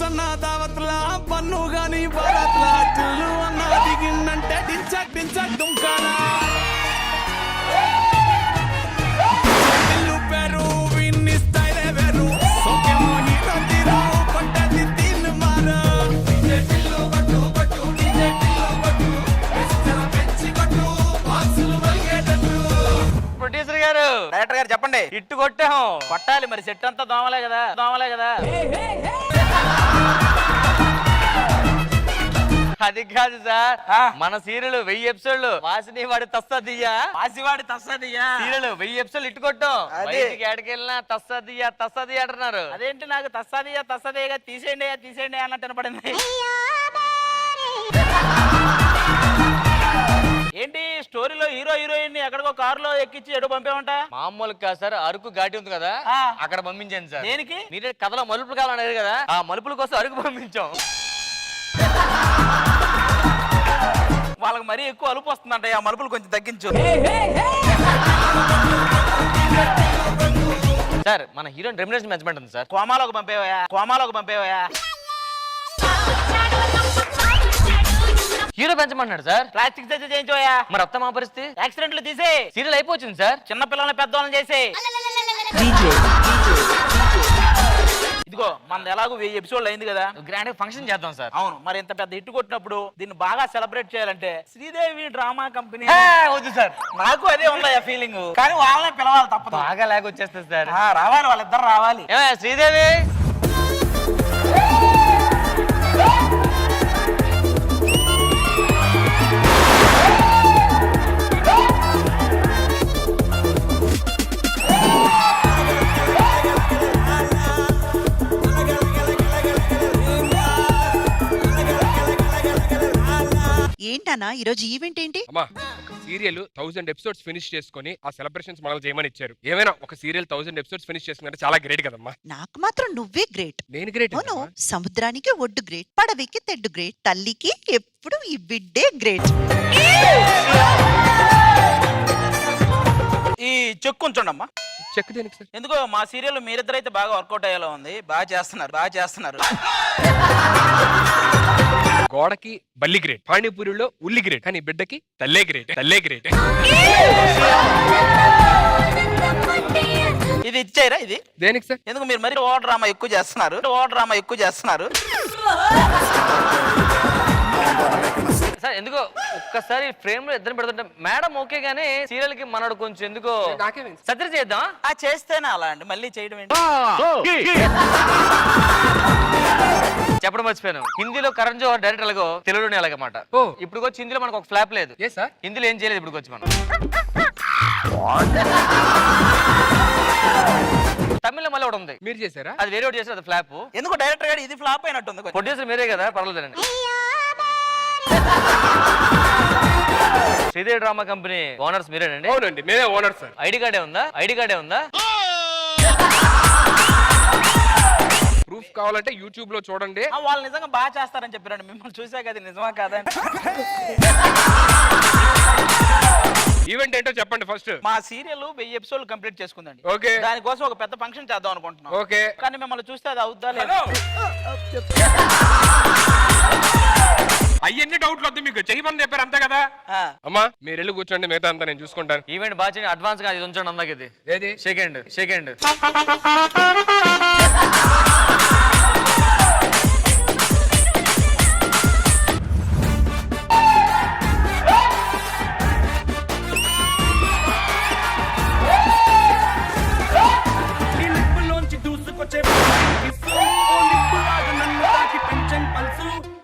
సన్న దావత్లా పన్ను గాని భారత్లా చిల్లు అన్న దిగిందంటే డించక్ డించక్ దుంకానా పేరు విన్ని స్టైల్ వేరు సోకేమో హీరో తీరు పట్టది తిన్ మారా డిజే టిల్లు బట్టు బట్టు డిజే టిల్లు బట్టు ఎస్టర్ పెంచి బట్టు బాక్సులు వల్గేటట్టు. ప్రొడ్యూసర్ గారు, డైరెక్టర్ గారు చెప్పండి. ఇట్టు కొట్టాం, కొట్టాలి మరి. సెట్ అంతా దోమలే కదా, దోమలే కదా. అది కాదు సార్, మన సీరియల్ 1000 ఎపిసోడ్లు వాసిని వాడి తస్సదియ్యా, వాసివాడి తస్సదియ్యా సీరియల్ 1000 ఎపిసోడ్లు ఇట్టు కొట్టాం. బయటికి ఎక్కడికెళ్ళినా తస్సదియ్యా తస్సదియ్యా అంటున్నారు. అదేంటి నాకు తస్సదియ్యా తస్సదియ్యగా తీసేయండి తీసేయండి అన్నట్టు వినపడింది. ఏంటి స్టోరీలో హీరో హీరోయిన్ ఎక్కడికో కారులో ఎక్కించి ఎటు పంపేమంట? మామూలు కాదు సార్, అరకు ఘాటి ఉంది కదా, అక్కడ పంపించాను సార్. దేనికి? మీరే కథలో మలుపులు కావాలన్నారు కదా, ఆ మలుపుల కోసం అరకు పంపించాం. వాళ్ళకి మరీ ఎక్కువ అలుపు వస్తుందంట, ఆ మలుపులు కొంచెం తగ్గించు సార్. మన హీరోయిన్ రెమ్యునరేషన్ మ్యాచ్మెంట్ ఉంది సార్, కోమాలోకి పంపేవా, కోమాలోకి పంపేవా. హీరో పెంచమన్నాడు సార్. ప్లాస్టిక్ సర్జరీ చేయించోయా. మరి అత్త మా పరిస్థితి? యాక్సిడెంట్లు తీసే సీరియల్ అయిపోతుంది సార్. చిన్న పిల్లల్ని పెద్దవాళ్ళని చేసే. ఇదిగో మనది ఎలాగో 1000 ఎపిసోడ్లు అయింది కదా, గ్రాండ్ ఫంక్షన్ చేద్దాం సార్. అవును, మరి ఇంత పెద్ద హిట్ కొట్టినప్పుడు దీన్ని బాగా సెలబ్రేట్ చేయాలంటే శ్రీదేవి డ్రామా కంపెనీ వద్దు సార్. నాకు అదే ఉందా ఫీలింగ్, కానీ వాళ్ళనే పిలవాలి తప్పదు. బాగా లాగ్ వచ్చేస్తుంది సార్. రావాలి, వాళ్ళిద్దరు రావాలి. శ్రీదేవి ఏంటన్నా ఈరోజు ఈవెంట్ ఏంటి? అమ్మా, సీరియల్ 1000 ఎపిసోడ్స్ ఫినిష్ చేసుకుని ఆ సెలబ్రేషన్స్ మనల్ని చేయమని ఇచ్చారు. ఏమైనా ఒక సీరియల్ 1000 ఎపిసోడ్స్ ఫినిష్ చేసుకుంటే చాలా గ్రేట్ కదమ్మా. నాకు మాత్రం నువ్వే గ్రేట్. నేను గ్రేట్. అవును, సముద్రానికి ఒడ్డు గ్రేట్, పడవికి తెడ్డు గ్రేట్, తల్లికి ఎప్పుడు ఈ బిడ్డే గ్రేట్. ఈ చెక్కు ఉంచండమ్మా. చెక్ దేనికి సార్? ఎందుకో మా సీరియల్ మీరిద్దరైతే బాగా వర్కౌట్ అయ్యేలా ఉంది. బాగా చేస్తున్నారు. గోడకి బల్లి గ్రేట్, పానీపూరిలో ఉల్లి గ్రేట్, కానీ బిడ్డకి తల్లే గ్రేట్. ఇది ఇచ్చారా? ఇది దేనికి సార్? ఎందుకు మీరు మరి ఓవర్ డ్రామా ఎక్కువ చేస్తున్నారు సార్. ఎందుకో ఒక్కసారి ఫ్రేమ్ లో ఇద్దరు పెడుతుంటే మేడం ఓకే గానీ సీరియల్ కి మనడు కొంచెం ఎందుకో సర్జరీ చేద్దాం. చేస్తేనే అలా అండి, మళ్ళీ చేయడం ఏంటి? చెప్పడం మర్చిపోయాను, హిందీలో కరణ్ జోహర్ డైరెక్ట్ ఎలాగో తెలుగులోనే ఎలాగమాట. ఇప్పుడు వచ్చి హిందీలో మనకు ఒక ఫ్లాప్ లేదు. హిందీలో ఏం చేయలేదు ఇప్పుడు వచ్చి మనం. తమిళ మళ్ళీ ఒకటి ఉంది, మీరు చేశారా? అది వేరే ఒకటి చేశారు, అది ఫ్లాప్. ఎందుకు డైరెక్టర్ గారు ఇది ఫ్లాప్ అయినట్టుంది. ప్రొడ్యూసర్ మీరే కదా, పర్లేదండి. శ్రీదేవి డ్రామా కంపెనీ ఓనర్స్ మీరేనండి? అవునండి, మేమే ఓనర్ సార్. ఐడి కార్డే ఉందా? ప్రూఫ్ కావాలంటే యూట్యూబ్ లో చూడండి. వాళ్ళు నిజంగా బాగా చేస్తారని చెప్పారండి, మిమ్మల్ని చూసాక అది నిజమా కాదా? ఈవెంట్ ఏంటో చెప్పండి ఫస్ట్. మా సీరియల్ 1000 ఎపిసోడ్లు కంప్లీట్ చేసుకుందండి. ఓకే, దానికోసం ఒక పెద్ద ఫంక్షన్ చేద్దాం అనుకుంటున్నాం. ఓకే, కానీ మిమ్మల్ని చూస్తే అది అవుద్దా లేదా? అయ్యన్ని డౌట్లు వద్దు, మీకు చేయమని చెప్పారు అంతే కదా. అమ్మా మీరు వెళ్ళి కూర్చోండి, మిగతా అంతా నేను చూసుకుంటాను. ఈవెంట్ బాగా అడ్వాన్స్ గా ఇది ఉంచండి. అందాక ఇది ఏది? సెకండ్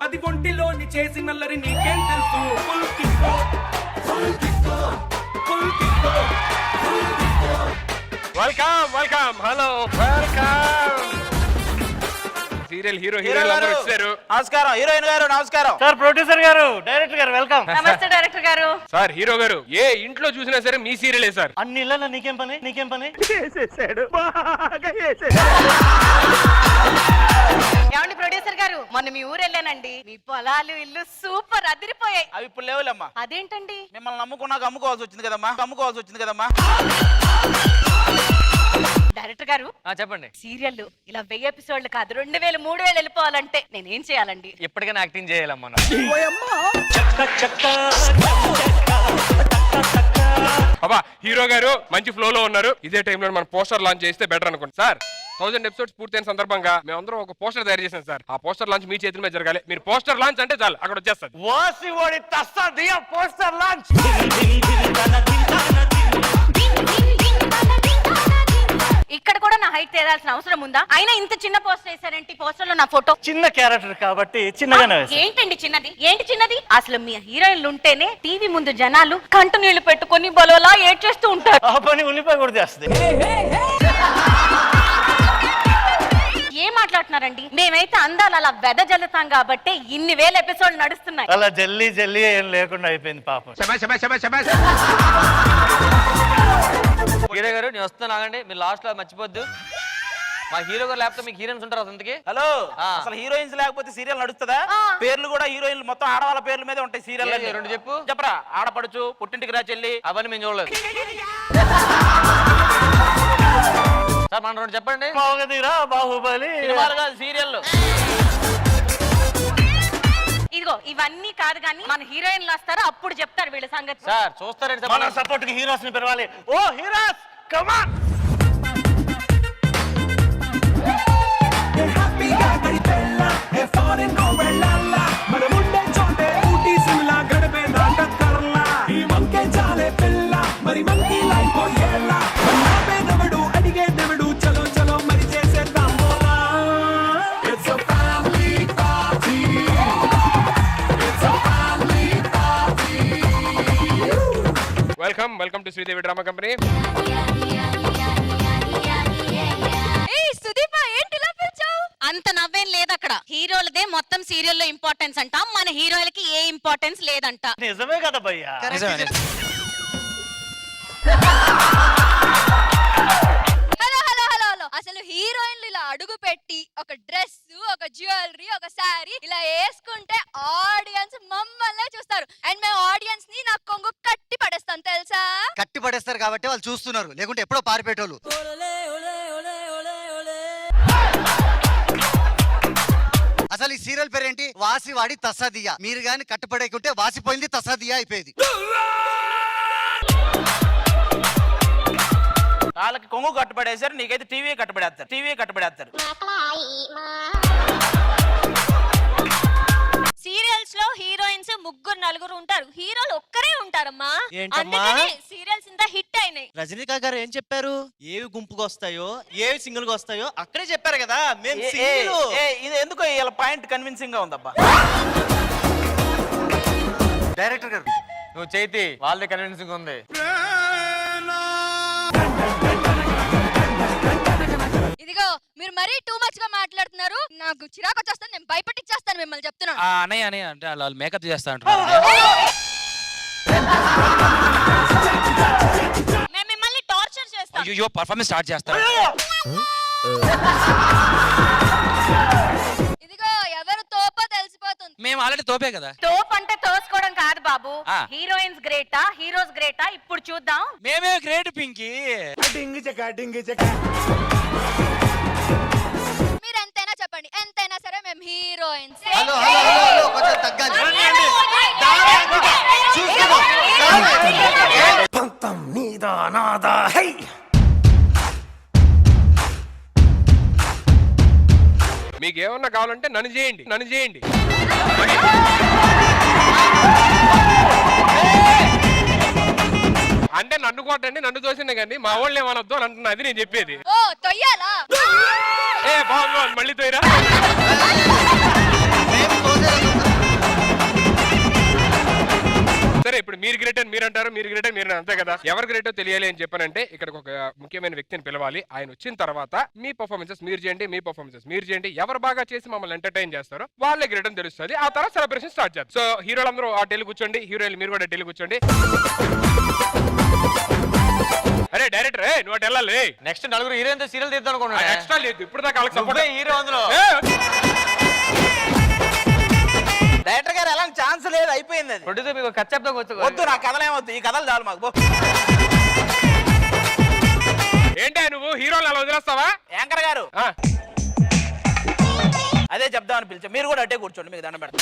అది ఒంటిలోని చేసి నల్లరి నీకేం తెలుసు? Welcome hello welcome. Serial hero అందరూ వచ్చారు. నమస్కారం హీరోయిన్ గారు. నమస్కారం సార్. ప్రొడ్యూసర్ గారు, డైరెక్టర్ గారు వెల్కమ్. నమస్తే డైరెక్టర్ గారు. సార్ హీరో గారు, ఏ ఇంట్లో చూసినా సరే మీ సీరియలే సార్. అన్ని ఇళ్ళ నీకేం పని? ఏమండి ప్రొడ్యూసర్ గారు, మొన్న మీ ఊరు వెళ్ళానండి, మీ పొలాలు ఇల్లు సూపర్ అదిరిపోయాయి. అవి ఇప్పుడు లేవులేమ్మా. అదేంటండి? మిమ్మల్ని నమ్ముకున్నాక అమ్ముకోవాల్సి వచ్చింది కదమ్మా. డైరెక్టర్ గారు చెప్పండి. సీరియల్ ఇలా 1000 ఎపిసోడ్లు కాదు 2000 3000 వెళ్ళిపోవాలంటే నేనేం చేయాలండి? ఎప్పటికైనా యాక్టింగ్ చేయాలమ్మా. అబ్బా హీరో గారు మంచి ఫ్లో లో ఉన్నారు. ఇదే టైంలో మనం పోస్టర్ లాంచ్ చేస్తే బెటర్ అనుకోండి సార్. 1000 ఎపిసోడ్స్ పూర్తయిన సందర్భంగా మేమందరం ఒక పోస్టర్ తయారు చేసాం సార్. ఆ పోస్టర్ లాంచ్ మీ చేతుల మీద జరగాలి. మీరు పోస్టర్ లాంచ్ అంటే చాలు, అక్కడ వచ్చేస్తారు. Poster launch. ఇక్కడ కూడా నా హైట్ తేదాల్సిన అవసరం ఉందా? అయినా ఇంత చిన్న పోస్టర్ వేసారేంటి? పోస్టర్ లో నా ఫోటో చిన్న క్యారెక్టర్ కాబట్టి చిన్నగానే వేశారు. ఏంటండి చిన్నది? ఏంటి చిన్నది? అసలు మీ హీరోయిన్లు ఉంటేనే టీవీ ముందు జనాలు కంటు నీళ్లు పెట్టుకొని బలోలా ఏడ్చేస్తూ ఉంటారు. ఆ పని ఉల్లిపాయ కూడా చేస్తుంది. ఏం మాట్లాడుతున్నారండి? మేమైతే అందాలు అలా వెదజల్లుతాం కాబట్టి ఇన్ని వేల ఎపిసోడ్లు నడుస్తున్నాయి. అలా జల్లి జల్లి ఏం లేకుండా అయిపోయింది పాపం. హీరో గారు నేను వస్తాను, ఆగండి. మీరు లాస్ట్ లో మర్చిపోద్దు, మా హీరో గారు లేకపోతే మీకు హీరోయిన్స్ ఉంటారు అతనికి. హలో, అసలు హీరోయిన్స్ లేకపోతే సీరియల్ నడుస్తుందా? పేర్లు కూడా హీరోయిన్లు మొత్తం ఆడవాళ్ళ పేర్ల మీదే ఉంటాయి సీరియల్. రెండు చెప్పు. చెప్పరా. ఆడపడుచు, పుట్టింటికి రా చెల్లి, అవన్నీ మేము చూడలేదు సార్. మన రెండు చెప్పండి. మగధీరా, బాహుబలి, సీరియల్. ఇదిగో ఇవన్నీ కాదు కానీ మన హీరోయిన్లు వస్తారు, అప్పుడు చెప్తారు వీళ్ళ సంగతి. సార్ చూస్తారండి మన సపోర్ట్ కి హీరోస్ ని పిలవాలి. ఓ హీరోస్ కమ్ ఆన్. హ్యాపీగా గడిపెళ్ళ ఏ ఫారెన్ నో వెళ్ళాల మన ముండే చోటే ఊటీ సిమ్లా గడిపే నాటకర్లా ఈ మంకే చాలే పిల్ల మరి మంకీ లైఫ్ పోయేలా నాపేదవడు అడిగేదవడు చలో చలో మరి చేసేద్దాం బోలా. It's a family party, it's a family party. Welcome to Sridevi drama company. అంత నవ్వేం లేదు అక్కడ. హీరోలదే మొత్తం సీరియల్లో ఇంపార్టెన్స్ అంట, మన హీరోలకి ఏ ఇంపార్టెన్స్ లేదంట. నిజమే కదా భయ్యా. హలో అసలు హీరోయిన్లు ఇలా అడుగు పెట్టి ఒక డ్రెస్, ఒక జ్యువెలరీ, ఒక శారీ ఇలా వేసుకుంటే ఆడియన్స్ మమ్మల్నే చూస్తారు. అండ్ మేము ఆడియన్స్ ని నా కొంగు కట్టి పడేస్తాం తెలుసా. కట్టి పడేస్తారు కాబట్టి వాళ్ళు చూస్తున్నారు, లేకుంటే ఎప్పుడో పారిపేటోళ్ళు. అసలు ఈ సీరియల్ పేరేంటి? వాసి వాడి తసాదియా. మీరు గాని కట్టుపడేకుంటే వాసిపోయింది తసాదియా అయిపోయింది. వాళ్ళకి కొంగు కట్టుబడేశారు, నీకైతే టీవీ కట్టుబడేస్తారు. సీరియల్స్ లో హీరోయిన్స్ 3-4 ఉంటారు, హీరోలు ఒక్కరే ఉంటారమ్మా. అందుకనే సీరియల్స్ ఇంత హిట్ అయినాయి. రజనీకాంత్ గారు ఏం చెప్పారు? ఏవి గుంపుగా వస్తాయో ఏవి సింగిల్ గా వస్తాయో అక్కడే చెప్పారు కదా. మేము ఇది ఎందుకో ఇలా పాయింట్ కన్విన్సింగ్ గా ఉందబ్బా. డైరెక్టర్ గారు నువ్వు చేతి వాళ్ళది కన్విన్సింగ్ ఉంది. ఇదిగో మీరు మరీ టూ మచ్ గా మాట్లాడుతున్నారు, నాకు చిరాకు వచ్చేస్తాను. నేను భయపెట్టిచ్చేస్తాను మిమ్మల్ని, చెప్తున్నాను. అనే అంటే వాళ్ళు మేకప్ చేస్తా అంటారు. మేము మిమ్మల్ని టార్చర్ చేస్తాం. అయ్యో పర్ఫార్మెన్స్ స్టార్ట్ చేస్తారు. ఇదిగో ఎవరు తోపో తెలిసిపోతుంది. మేము ఆల్రెడీ తోపే కదా. తోపు అంటే తోసుకోవడం కాదు బాబు. హీరోయిన్స్ గ్రేటా, హీరోస్ గ్రేటా ఇప్పుడు చూద్దాం. మేమే గ్రేట్ పింకీ. మీరు ఎంతైనా చెప్పండి, ఎంతైనా సరే మేము హీరోయిన్స్. హలో హలో హలో కొంచెం తగ్గాలి. మీకు ఏమన్నా కావాలంటే నన్ను చేయండి. అంటే నన్ను కొట్టండి, నన్ను తోసిండే కానీ మా వాళ్ళు ఏమనొద్దు అని అంటున్నా. అది నేను చెప్పేది. ఓ తొయ్యాలా? బాగుంది, మళ్ళీ తోయరా. సరే ఇప్పుడు మీరు గ్రేట్ అని మీరు అంటారు, మీరు గ్రేట్ అని మీరు అంతే కదా. ఎవరు గ్రేటో తెలియాలి అని చెప్పానంటే ఇక్కడ ఒక ముఖ్యమైన వ్యక్తిని పిలవాలి. ఆయన వచ్చిన తర్వాత మీ పర్ఫార్మెన్సెస్ మీరు చేయండి, మీ పర్ఫార్మెన్సెస్ మీరు చేయండి. ఎవరు బాగా చేసి మమ్మల్ని ఎంటర్టైన్ చేస్తారో వాళ్ళే గ్రేట్ అని తెలుస్తుంది. ఆ తర్వాత సెలబ్రేషన్ స్టార్ట్ చేద్దాం. సో హీరోలందరూ ఆ ఢిల్లీ కూర్చోండి, హీరోయిన్లు మీరు కూడా ఢిల్లీ కూర్చోండి. అరే డైరెక్టర్ నువ్వు అటు వెళ్ళాలి. నెక్స్ట్ 4 హీరోయిన్ సీరియల్ తీద్దాం అనుకున్నా. ఎక్స్ట్రా లేదు ఇప్పుడు దాకా హీరో అందులో. డైరెక్టర్ గారు ఎలాంటి ఛాన్స్ లేదు, అయిపోయింది అది. ప్రొడ్యూసర్ మీకు కథ చెప్తాం. వద్దు, నా కథలు ఏమొద్దు, ఈ కథలు చాలు మాకు. ఏంటా నువ్వు హీరోలు అలా వదిలేస్తావా? యాంకర్ గారు ఆ, అదే చెప్దామని పిలిచా, మీరు కూడా అట్టే కూర్చోండి, మీకు దండం పెడతా.